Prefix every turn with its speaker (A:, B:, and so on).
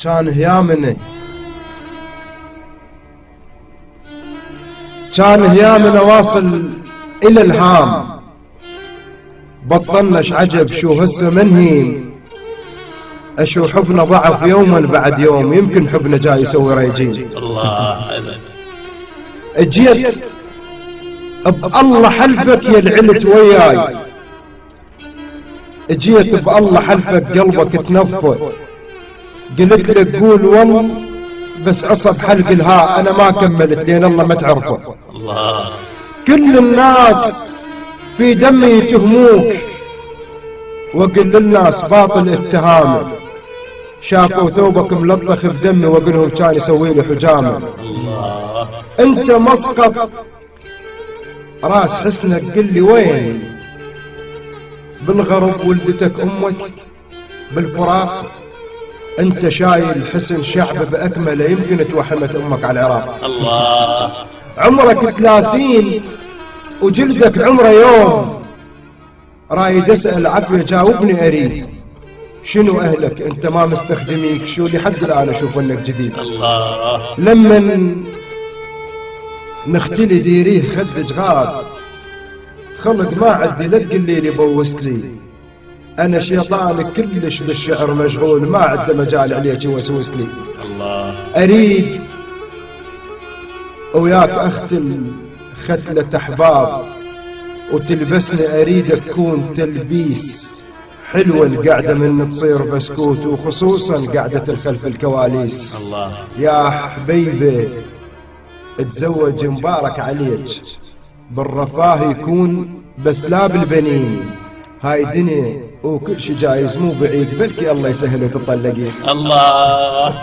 A: كان هيامنا كان هيامنا واصل الى الهام. بطلناش عجب شو هسه منهين، اشو حبنا ضعف يوما بعد يوم، يمكن حبنا جاي يسوي ريجين.
B: الله
A: اجيت بالله حلفك يا العلت وياي، اجيت بالله حلفك قلبك تنفى، قلت لك قول والله بس عصب حلق الهاء انا ما كملت لين الله ما تعرفه.
B: الله
A: كل الناس في دمي يتهموك، وقل للناس باطل اتهامك، شافوا ثوبك ملطخ بدمي وقلهم كان يسوي لي حجامه.
B: الله
A: انت مسقط راس حسنك قل لي وين؟ بالغرب ولدتك امك بالفراق، انت شايل حسن شعب باكمله، يمكن توحمت امك على العراق.
B: الله
A: عمرك 30 وجلدك عمره يوم، رايد اسال عفيه جاوبني اريد، شنو اهلك انت ما مستخدميك؟ شو لحد الان اشوف انك جديد.
B: الله
A: لما نختلي ديريه خدج غاد، خلق ما عندي لا تقلي لي بوست لي، انا شيطانك كلش بالشعر مشغول، ما عنده مجال عليك يوسوس لي.
B: الله
A: اريد وياك اختل ختلة احباب، وتلبسني اريد اكون تلبيس حلوة القعدة من تصير بسكوت، وخصوصا قعدة الخلف الكواليس.
B: الله
A: يا حبيبي اتزوج مبارك عليك، بالرفاه يكون بس لا بالبنين، هاي دنيا وكل شي جايز مو بعيد، بلكي الله يسهل وتطلقين.
B: الله